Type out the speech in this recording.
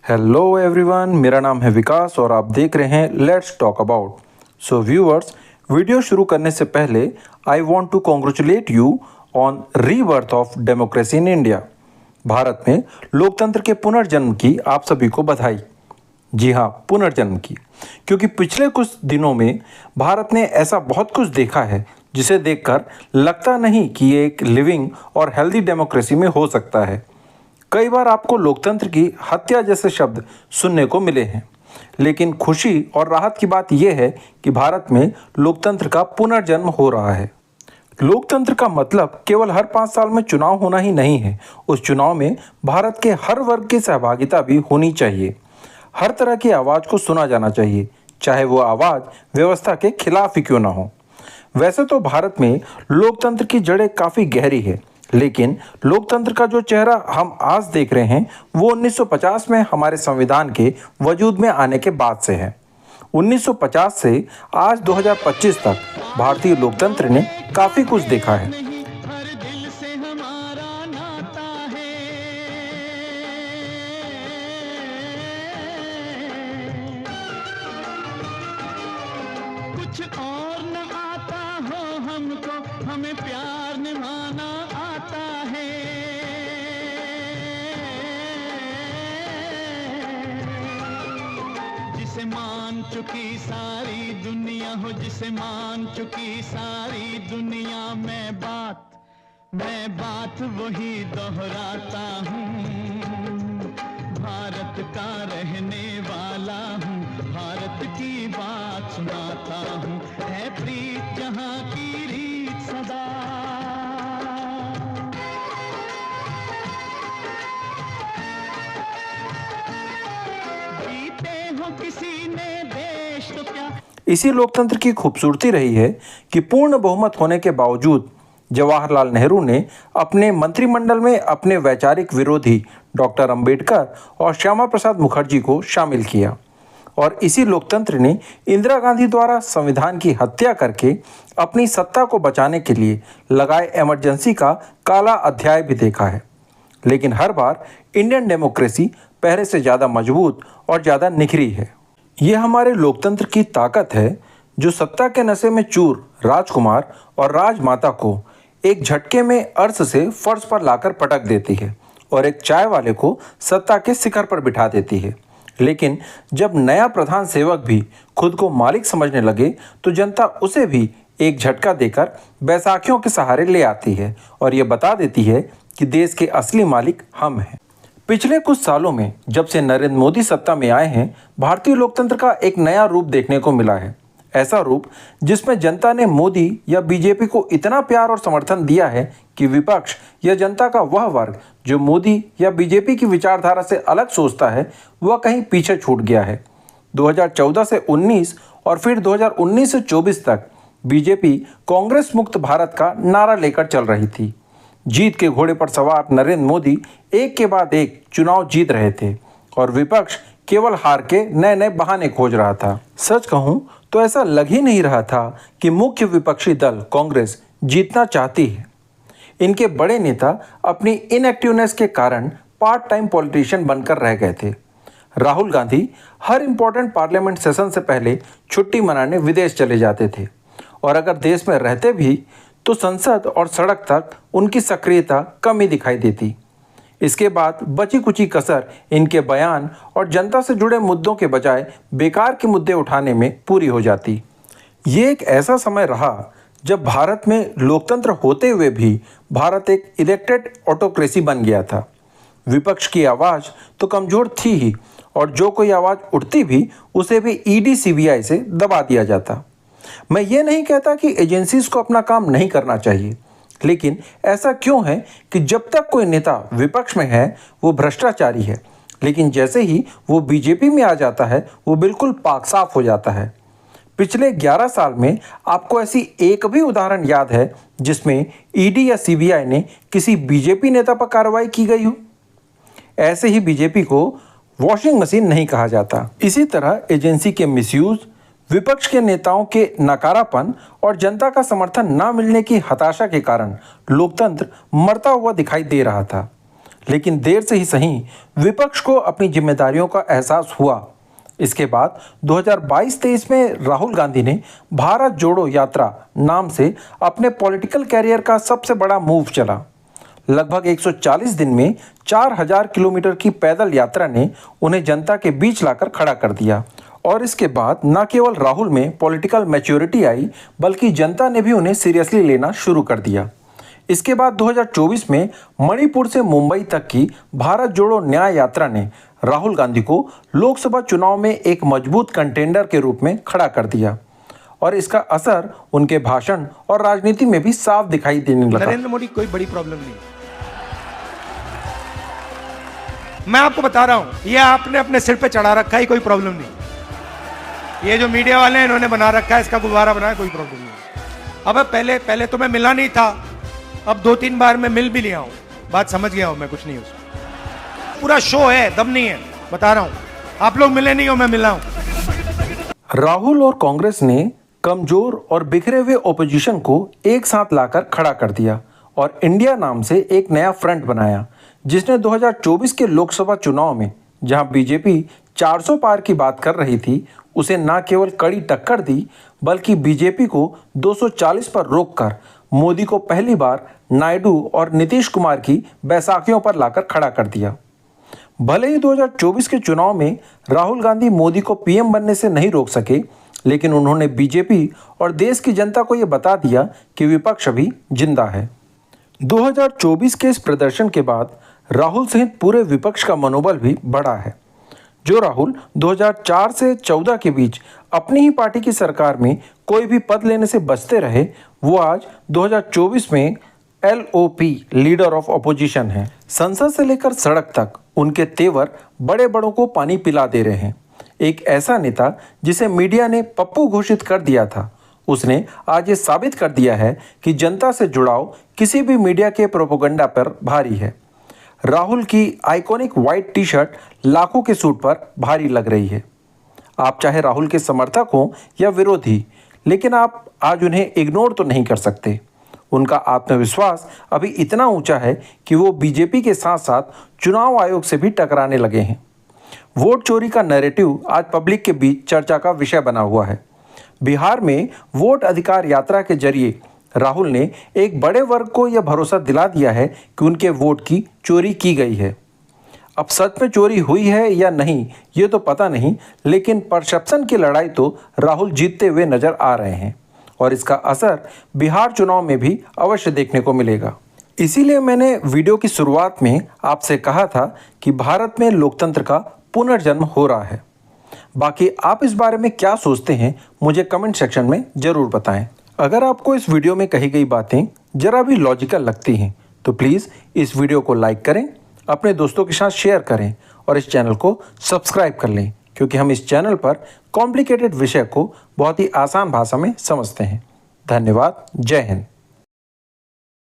Hello everyone, मेरा नाम है विकास और आप देख रहे हैं let's talk about. So viewers, video शुरू करने से पहले I want to congratulate you on rebirth of democracy in India. Bharat में लोकतंत्र के पुनर्जन्म की आप सभी को बधाई। जी हाँ, पुनर्जन्म की, क्योंकि पिछले कुछ दिनों में भारत ने ऐसा बहुत कुछ देखा है जिसे देखकर लगता नहीं कि ये एक लिविंग और हेल्दी डेमोक्रेसी में हो सकता है। कई बार आपको लोकतंत्र की हत्या जैसे शब्द सुनने को मिले हैं, लेकिन खुशी और राहत की बात यह है कि भारत में लोकतंत्र का पुनर्जन्म हो रहा है। लोकतंत्र का मतलब केवल हर 5 साल में चुनाव होना ही नहीं है। उस चुनाव में भारत के हर वर्ग की सहभागिता भी होनी चाहिए। हर तरह की आवाज़ को सुना जाना चाहिए, चाहे वो आवाज़ व्यवस्था के खिलाफ ही क्यों ना हो। वैसे तो भारत में लोकतंत्र की जड़ें काफ़ी गहरी है, लेकिन लोकतंत्र का जो चेहरा हम आज देख रहे हैं वो 1950 में हमारे संविधान के वजूद में आने के बाद से है। 1950 से आज 2025 तक भारतीय लोकतंत्र ने काफ़ी कुछ देखा है। कुछ और न आता हो हमको, हमें प्यार निभाना आता है। जिसे मान चुकी सारी दुनिया हो, जिसे मान चुकी सारी दुनिया, मैं बात वही दोहराता हूँ। भारत का रहने वाला हूँ, भारत की बात सुनाता हूँ। है प्रीत जहाँ की रीत सदा, जीते हो किसी ने देश तो क्या। इसी लोकतंत्र की खूबसूरती रही है कि पूर्ण बहुमत होने के बावजूद जवाहरलाल नेहरू ने अपने मंत्रिमंडल में अपने वैचारिक विरोधी डॉक्टर अंबेडकर और श्यामा प्रसाद मुखर्जी को शामिल किया। और इसी लोकतंत्र ने इंदिरा गांधी द्वारा संविधान की हत्या करके अपनी सत्ता को बचाने के लिए लगाए इमरजेंसी का काला अध्याय भी देखा है। लेकिन हर बार इंडियन डेमोक्रेसी पहले से ज़्यादा मजबूत और ज़्यादा निखरी है। ये हमारे लोकतंत्र की ताकत है जो सत्ता के नशे में चूर राजकुमार और राजमाता को एक झटके में अर्श से फर्श पर लाकर पटक देती है और एक चाय वाले को सत्ता के शिखर पर बिठा देती है। लेकिन जब नया प्रधान सेवक भी खुद को मालिक समझने लगे तो जनता उसे भी एक झटका देकर बैसाखियों के सहारे ले आती है और ये बता देती है कि देश के असली मालिक हम हैं। पिछले कुछ सालों में जब से नरेंद्र मोदी सत्ता में आए हैं, भारतीय लोकतंत्र का एक नया रूप देखने को मिला है। ऐसा रूप जिसमें जनता ने मोदी या बीजेपी को इतना प्यार और समर्थन दिया है कि विपक्ष या जनता का वह वर्ग जो मोदी या बीजेपी की विचारधारा से अलग सोचता है वह कहीं पीछे छूट गया है। 2014 से 19 और फिर 2019 से 24 तक बीजेपी कांग्रेस मुक्त भारत का नारा लेकर चल रही थी। जीत के घोड़े पर सवार नरेंद्र मोदी एक के बाद एक चुनाव जीत रहे थे और विपक्ष केवल हार के नए नए बहाने खोज रहा था। सच कहूं तो ऐसा लग ही नहीं रहा था कि मुख्य विपक्षी दल कांग्रेस जीतना चाहती है। इनके बड़े नेता अपनी इनएक्टिवनेस के कारण पार्ट टाइम पॉलिटिशियन बनकर रह गए थे। राहुल गांधी हर इंपॉर्टेंट पार्लियामेंट सेशन से पहले छुट्टी मनाने विदेश चले जाते थे और अगर देश में रहते भी तो संसद और सड़क तक उनकी सक्रियता कम ही दिखाई देती। इसके बाद बची कुची कसर इनके बयान और जनता से जुड़े मुद्दों के बजाय बेकार के मुद्दे उठाने में पूरी हो जाती। ये एक ऐसा समय रहा जब भारत में लोकतंत्र होते हुए भी भारत एक इलेक्टेड ऑटोक्रेसी बन गया था। विपक्ष की आवाज़ तो कमज़ोर थी ही और जो कोई आवाज़ उठती भी उसे भी ईडी सीबीआई से दबा दिया जाता। मैं ये नहीं कहता कि एजेंसीज को अपना काम नहीं करना चाहिए, लेकिन ऐसा क्यों है कि जब तक कोई नेता विपक्ष में है वो भ्रष्टाचारी है, लेकिन जैसे ही वो बीजेपी में आ जाता है वो बिल्कुल पाक साफ हो जाता है। पिछले 11 साल में आपको ऐसी एक भी उदाहरण याद है जिसमें ईडी या सीबीआई ने किसी बीजेपी नेता पर कार्रवाई की गई हो? ऐसे ही बीजेपी को वॉशिंग मशीन नहीं कहा जाता। इसी तरह एजेंसी के मिसयूज, विपक्ष के नेताओं के नकारापन और जनता का समर्थन न मिलने की हताशा के कारण लोकतंत्र मरता हुआ दिखाई दे रहा था। लेकिन देर से ही सही विपक्ष को अपनी जिम्मेदारियों का एहसास हुआ। इसके बाद 2022-23 में राहुल गांधी ने भारत जोड़ो यात्रा नाम से अपने पॉलिटिकल कैरियर का सबसे बड़ा मूव चला। लगभग 140 दिन में 4000 किलोमीटर की पैदल यात्रा ने उन्हें जनता के बीच लाकर खड़ा कर दिया। और इसके बाद न केवल राहुल में पॉलिटिकल मैच्योरिटी आई, बल्कि जनता ने भी उन्हें सीरियसली लेना शुरू कर दिया। इसके बाद 2024 में मणिपुर से मुंबई तक की भारत जोड़ो न्याय यात्रा ने राहुल गांधी को लोकसभा चुनाव में एक मजबूत कंटेंडर के रूप में खड़ा कर दिया और इसका असर उनके भाषण और राजनीति में भी साफ दिखाई देने लगा। नरेंद्र मोदी कोई बड़ी प्रॉब्लम नहीं, मैं आपको बता रहा हूं, ये आपने अपने सिर पे चढ़ा रखा है, कोई प्रॉब्लम नहीं। ये जो मीडिया वाले हैं इन्होंने बना रखा है, इसका गुब्बारा बनाया, कोई प्रॉब्लम नहीं। अब पहले तो मैं मिला नहीं था, अब 2-3 बार मैं मिल भी लिया हूं, बात समझ गया हूं मैं, कुछ नहीं उसमें। पूरा शो है, दम नहीं है, बता रहा हूं। आप लोग मिले नहीं हो, मैं मिला हूं। राहुल और कांग्रेस ने कमजोर और बिखरे हुए ओपोजिशन को एक साथ लाकर खड़ा कर दिया और इंडिया नाम से एक नया फ्रंट बनाया, जिसने 2024 के लोकसभा चुनाव में जहां बीजेपी 400 पार की बात कर रही थी, उसे न केवल कड़ी टक्कर दी, बल्कि बीजेपी को 240 पर रोककर मोदी को पहली बार नायडू और नीतीश कुमार की बैसाखियों पर लाकर खड़ा कर दिया। भले ही 2024 के चुनाव में राहुल गांधी मोदी को पीएम बनने से नहीं रोक सके, लेकिन उन्होंने बीजेपी और देश की जनता को यह बता दिया कि विपक्ष अभी जिंदा है। 2024 के इस प्रदर्शन के बाद राहुल सहित पूरे विपक्ष का मनोबल भी बढ़ा है। जो राहुल 2004 से 14 के बीच अपनी ही पार्टी की सरकार में कोई भी पद लेने से बचते रहे, वो आज 2024 में LOP लीडर ऑफ ऑपोजिशन है। संसद से लेकर सड़क तक उनके तेवर बड़े बड़ों को पानी पिला दे रहे हैं। एक ऐसा नेता जिसे मीडिया ने पप्पू घोषित कर दिया था, उसने आज ये साबित कर दिया है कि जनता से जुड़ाव किसी भी मीडिया के प्रोपेगेंडा पर भारी है। राहुल की आइकॉनिक व्हाइट टी शर्ट लाखों के सूट पर भारी लग रही है। आप चाहे राहुल के समर्थक हों या विरोधी, लेकिन आप आज उन्हें इग्नोर तो नहीं कर सकते। उनका आत्मविश्वास अभी इतना ऊंचा है कि वो बीजेपी के साथ साथ चुनाव आयोग से भी टकराने लगे हैं। वोट चोरी का नैरेटिव आज पब्लिक के बीच चर्चा का विषय बना हुआ है। बिहार में वोट अधिकार यात्रा के जरिए राहुल ने एक बड़े वर्ग को यह भरोसा दिला दिया है कि उनके वोट की चोरी की गई है। अब सच में चोरी हुई है या नहीं ये तो पता नहीं, लेकिन परसेप्शन की लड़ाई तो राहुल जीतते हुए नजर आ रहे हैं और इसका असर बिहार चुनाव में भी अवश्य देखने को मिलेगा। इसीलिए मैंने वीडियो की शुरुआत में आपसे कहा था कि भारत में लोकतंत्र का पुनर्जन्म हो रहा है। बाकी आप इस बारे में क्या सोचते हैं, मुझे कमेंट सेक्शन में ज़रूर बताएं। अगर आपको इस वीडियो में कही गई बातें जरा भी लॉजिकल लगती हैं तो प्लीज़ इस वीडियो को लाइक करें, अपने दोस्तों के साथ शेयर करें और इस चैनल को सब्सक्राइब कर लें, क्योंकि हम इस चैनल पर कॉम्प्लिकेटेड विषय को बहुत ही आसान भाषा में समझते हैं। धन्यवाद। जय हिंद।